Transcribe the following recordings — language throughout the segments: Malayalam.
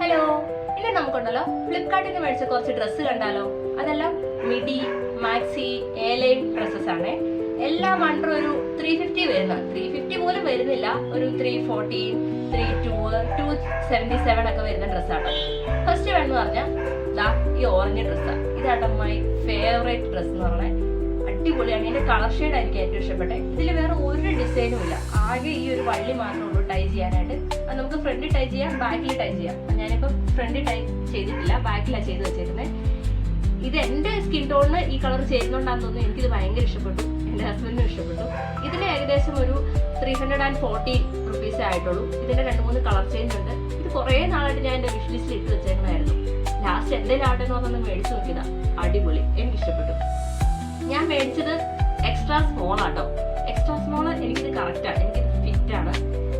ഹലോ, ഇനി നമുക്കുണ്ടല്ലോ ഫ്ലിപ്കാർട്ടിൽ നിന്ന് മേടിച്ച കുറച്ച് ഡ്രസ്സ് കണ്ടാലോ. അതെല്ലാം മിഡി, മാക്സി, എ-ലൈൻ ഡ്രസ്സസ് ആണ്. എല്ലാം അണ്ടർ ഒരു 350 വരുന്ന, 350 പോലും വരുന്നില്ല, ഒരു 314, 32, 277 ഒക്കെ വരുന്ന ഡ്രസ്സാണ്. ഫസ്റ്റ് വേണമെന്ന് പറഞ്ഞാൽ ഈ ഓറഞ്ച് ഡ്രസ്സാണ്. ഇതാട്ടോ മൈ ഫേവറേറ്റ് ഡ്രസ്സ് എന്ന് പറഞ്ഞാൽ. അടിപൊളിയാണ്. ഇതിന്റെ കളർ ഷെയ്ഡ് എനിക്ക് ഏറ്റവും ഇഷ്ടപ്പെട്ടെ. ഇതിൽ വേറെ ഒരു ഡിസൈനും ഇല്ല, ആകെ ഈ ഒരു വള്ളി മാത്രമേ ഉള്ളൂ ടൈ ചെയ്യാനായിട്ട്. അത് നമുക്ക് ഫ്രണ്ടിൽ ടൈ ചെയ്യാം, ബാക്കിൽ ടൈ ചെയ്യാം. ഞാനിപ്പം ഫ്രണ്ടിൽ ടൈ ചെയ്തിട്ടില്ല, ബാക്കിലാണ് ചെയ്ത് വെച്ചേക്കുന്നത്. ഇത് എന്റെ സ്കിൻ ടോണിന് ഈ കളർ ചെയ്യുന്നോണ്ടാന്ന് തോന്നുന്നു എനിക്കിത് ഭയങ്കര ഇഷ്ടപ്പെട്ടു, എന്റെ ഹസ്ബൻഡിനും ഇഷ്ടപ്പെട്ടു. ഇതിന് ഏകദേശം ഒരു 340 റുപ്പീസേ ആയിട്ടുള്ളൂ. ഇതിന്റെ 2-3 കളർ ചേഞ്ച് ഉണ്ട്. ഇത് കുറേ നാളായിട്ട് ഞാൻ എന്റെ വിഷ് ലിസ്റ്റിൽ ഇട്ട് വെച്ചേക്കണായിരുന്നു. ലാസ്റ്റ് എന്റെ ലാട്ടെന്ന് പറഞ്ഞൊന്ന് മേടിച്ചു നോക്കിയതാ. അടിപൊളി, എനിക്ക് ഇഷ്ടപ്പെട്ടു. ഞാൻ മേടിച്ചത് എക്സ്ട്രാ സ്മോൾ ആട്ടോ. എക്സ്ട്രാ സ്മോൾ എനിക്കിത് കറക്റ്റാണ്, എനിക്കിത് ഫിറ്റാണ്.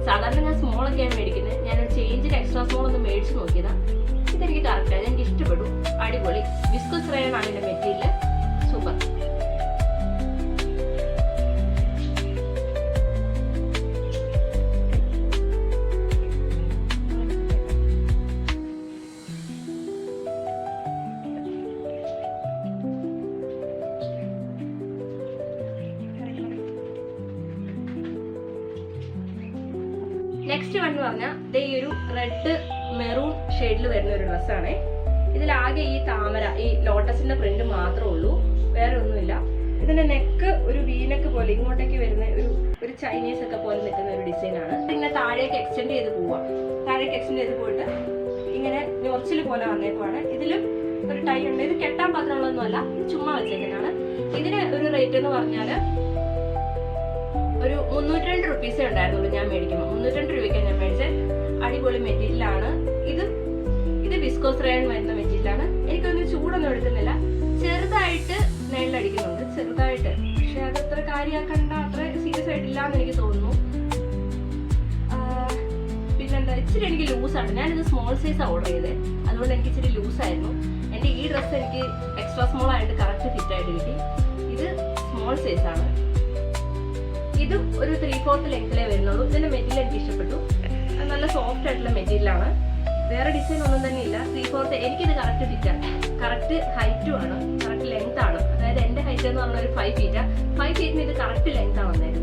സാധാരണ ഞാൻ സ്മോളൊക്കെയാണ് മേടിക്കുന്നത്. ഞാനൊരു ചേഞ്ചിന് എക്സ്ട്രാ സ്മോൾ ഒന്ന് മേടിച്ച് നോക്കിയതാ. ഇതെനിക്ക് കറക്റ്റാണ്, എനിക്ക് ഇഷ്ടപ്പെട്ടു. അടിപൊളി. വിസ്കോസ് റയോൺ ആണ് ഇതിന്റെ മെറ്റീരിയൽ. സൂപ്പർ. നെക്സ്റ്റ് വൺ എന്ന് പറഞ്ഞാൽ ഈ ഒരു റെഡ് മെറൂൺ ഷെയ്ഡിൽ വരുന്ന ഒരു ഡ്രസ്സാണ്. ഇതിലാകെ ഈ താമര, ഈ ലോട്ടസിന്റെ പ്രിന്റ് മാത്രമേ ഉള്ളൂ, വേറെ ഒന്നുമില്ല. ഇതിന്റെ നെക്ക് ഒരു വീനക്ക് പോലെ ഇങ്ങോട്ടേക്ക് വരുന്ന ഒരു ചൈനീസ് ഒക്കെ പോലെ നിൽക്കുന്ന ഒരു ഡിസൈനാണ്. ഇങ്ങനെ താഴേക്ക് എക്സ്റ്റെൻഡ് ചെയ്ത് പോവാം. താഴേക്ക് എക്സ്റ്റെൻഡ് ചെയ്ത് പോയിട്ട് ഇങ്ങനെ ഞൊറിച്ചിൽ പോലെ വന്നേക്കുവാണ്. ഇതിലും ഒരു ടൈ ഉണ്ട്. ഇത് കെട്ടാൻ പാത്രമുള്ളതൊന്നുമല്ല, ഇത് ചുമ്മാ വെച്ചേക്കുന്നതാണ്. ഇതിന് ഒരു റേറ്റ് എന്ന് പറഞ്ഞാൽ ഒരു 302 റുപ്പീസേ ഉണ്ടായിരുന്നുള്ളൂ ഞാൻ മേടിക്കുമ്പോൾ. 302 രൂപയ്ക്കാണ് ഞാൻ മേടിച്ചത്. അടിപൊളി മെറ്റീരിയലാണ്. ഇത് വിസ്കോസ് റയോൺ വരുന്ന മെറ്റീരിയലാണ്. എനിക്കൊന്നും ചൂടൊന്നും എടുക്കുന്നില്ല. ചെറുതായിട്ട് നെല്ലടിക്കുന്നുണ്ട്, ചെറുതായിട്ട്. പക്ഷെ അത് അത്ര കാര്യമാക്കണ്ട, അത്ര സീരിയസ് ആയിട്ടില്ല എന്ന് എനിക്ക് തോന്നുന്നു. പിന്നെന്താ, ഇച്ചിരി എനിക്ക് ലൂസാണ്. ഞാനിത് സ്മോൾ സൈസാണ് ഓർഡർ ചെയ്തത്, അതുകൊണ്ട് എനിക്ക് ഇച്ചിരി ലൂസായിരുന്നു. എൻ്റെ ഈ ഡ്രസ്സ് എനിക്ക് എക്സ്ട്രാ സ്മോൾ ആയിട്ട് കറക്റ്റ് ഫിറ്റ് ആയിട്ട് കിട്ടി. ഇത് സ്മോൾ സൈസാണ്. ഇതും ഒരു 3/4 ലെങ്ത്തിലേ വരുന്നുള്ളൂ. ഇതിന്റെ മെറ്റീരിയൽ എനിക്ക് ഇഷ്ടപ്പെട്ടു. നല്ല സോഫ്റ്റ് ആയിട്ടുള്ള മെറ്റീരിയലാണ്. വേറെ ഡിസൈൻ ഒന്നും തന്നെ ഇല്ല. 3/4 എനിക്കിത് കറക്റ്റ് ഫിറ്റാണ്, കറക്റ്റ് ഹൈറ്റും ആണ്, കറക്റ്റ് ലെങ്ത് ആണ്. അതായത് എന്റെ ഹൈറ്റ് എന്ന് പറഞ്ഞ ഒരു 5 ഫീറ്റാണ്. 5 ഫീറ്റിന് ഇത് കറക്റ്റ് ലെങ്ത് ആണ് വന്നേക്കുന്നത്.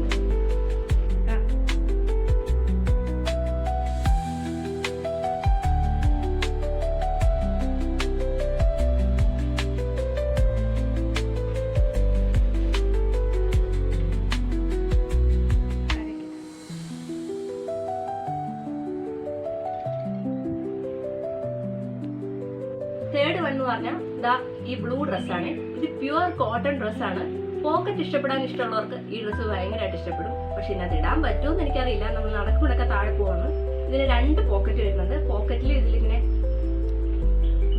തേർഡ് വൺ എന്ന് പറഞ്ഞാൽ ഈ ബ്ലൂ ഡ്രസ്സാണ്. ഇത് പ്യുവർ കോട്ടൺ ഡ്രസ്സാണ്. പോക്കറ്റ് ഇഷ്ടപ്പെടാൻ ഇഷ്ടമുള്ളവർക്ക് ഈ ഡ്രസ്സ് ഭയങ്കരമായിട്ട് ഇഷ്ടപ്പെടും. പക്ഷെ ഇതിനകത്ത് ഇടാൻ പറ്റുമെന്ന് എനിക്കറിയില്ല. നമ്മൾ നടക്കുമ്പോഴൊക്കെ താഴെ പോവാണ്. ഇതിന് 2 പോക്കറ്റ് വരുന്നുണ്ട്. പോക്കറ്റിൽ ഇതിലിങ്ങനെ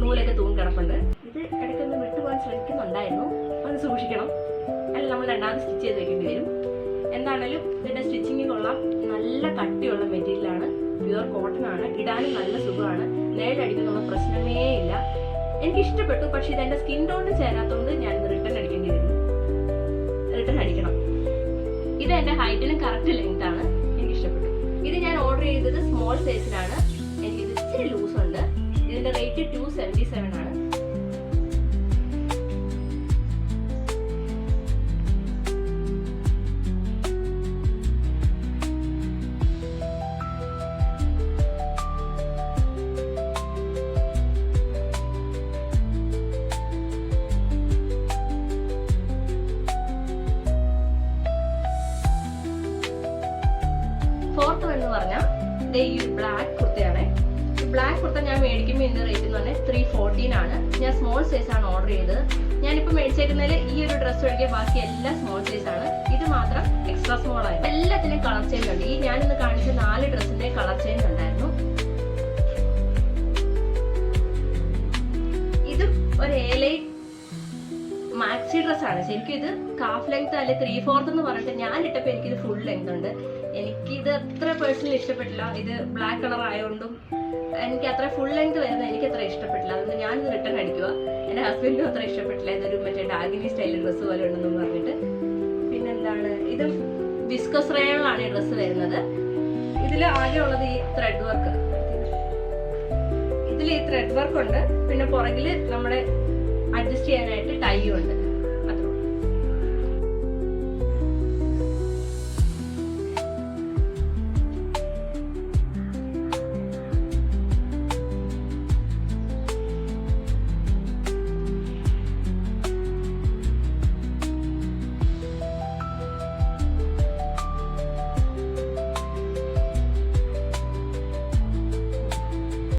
നൂലൊക്കെ തൂങ്ങി കിടപ്പുണ്ട്. ഇത് ഇടയ്ക്കൊന്ന് വിട്ടുപോകാൻ ശ്രമിക്കുന്നുണ്ടായിരുന്നു, അത് സൂക്ഷിക്കണം. അല്ല, നമ്മൾ 2ാമത് സ്റ്റിച്ച് ചെയ്ത് വെക്കേണ്ടി വരും. എന്താണേലും ഇതിന്റെ സ്റ്റിച്ചിങ് കൊള്ളാം. നല്ല കട്ടിയുള്ള മെറ്റീരിയലാണ്, പ്യുവർ കോട്ടൺ ആണ്. ഇടാനും നല്ല സുഖമാണ്. നേരിടടിക്കുന്ന പ്രശ്നമേ ഇല്ല. എനിക്ക് ഇഷ്ടപ്പെട്ടു. പക്ഷെ ഇതെന്റെ സ്കിൻ ടോണിന് ചേരാത്തതുകൊണ്ട് ഞാൻ റിട്ടേൺ അടിക്കേണ്ടി വരുന്നു. റിട്ടേൺ അടിക്കണം. ഇത് എന്റെ ഹൈറ്റിനും കറക്റ്റ് ലെങ്ത് ആണ്. എനിക്ക് ഇഷ്ടപ്പെട്ടു. ഇത് ഞാൻ ഓർഡർ ചെയ്തത് സ്മോൾ സൈസിലാണ്. എനിക്കിത് ഇച്ചിരി ലൂസ് ഉണ്ട്. ഇതിന്റെ റേറ്റ് 277 ആണ്. ഫോർത്ത് എന്ന് പറഞ്ഞാൽ ഈ ബ്ലാക്ക് കുർത്തയാണ്. ബ്ലാക്ക് കുർത്ത ഞാൻ മേടിക്കുമ്പോൾ ഇതിന്റെ റേറ്റ് എന്ന് പറഞ്ഞാൽ 314 ആണ്. ഞാൻ സ്മോൾ സൈസ് ആണ് ഓർഡർ ചെയ്തത്. ഞാനിപ്പോൾ മേടിച്ചേക്കുന്നതിൽ ഈ ഒരു ഡ്രസ്സ് ഒഴികെ ബാക്കി എല്ലാം സ്മോൾ സൈസ് ആണ്. ഇത് മാത്രം എക്സ്ട്രാ സ്മോൾ ആയിരുന്നു. എല്ലാത്തിനും കളർ ചേഞ്ച് ഉണ്ട്. ഈ ഞാനിന്ന് കാണിച്ച 4 ഡ്രസ്സിന്റെ കളർ ചേഞ്ച് ഉണ്ടായിരുന്നു. ഇതും ഒരു എ-ലൈൻ മാക്സി ഡ്രസ്സാണ്. ശരിക്കും ഇത് ഹാഫ് ലെങ്ത് അല്ലെ 3/4 എന്ന് പറഞ്ഞിട്ട് ഞാൻ ഇട്ടപ്പോൾ എനിക്കിത് ഫുൾ ലെങ്ത് ഉണ്ട്. എനിക്കിത് അത്ര പേഴ്സണലി ഇഷ്ടപ്പെട്ടില്ല. ഇത് ബ്ലാക്ക് കളർ ആയതുകൊണ്ടും എനിക്ക് അത്ര ഫുൾ ലെങ്ത് വരുന്നത് എനിക്ക് അത്ര ഇഷ്ടപ്പെട്ടില്ല. അതുകൊണ്ട് ഞാനിത് റിട്ടേൺ അടിക്കുക. എൻ്റെ ഹസ്ബൻഡിനും അത്ര ഇഷ്ടപ്പെട്ടില്ല. ഇതൊരു മറ്റേ ഡാഗിനി സ്റ്റൈൽ ഡ്രസ്സ് പോലെ ഉണ്ടെന്ന് പറഞ്ഞിട്ട്. പിന്നെന്താണ്, ഇത് വിസ്കോസ് റയോണിലാണ് ഈ ഡ്രസ്സ് വരുന്നത്. ഇതിൽ ആകെ ഉള്ളത് ഈ ത്രെഡ് വർക്ക്. ഇതിൽ ഈ ത്രെഡ് വർക്ക് ഉണ്ട്, പിന്നെ പുറകില് നമ്മുടെ അഡ്ജസ്റ്റ് ചെയ്യാനായിട്ട് ടൈ ഉണ്ട്.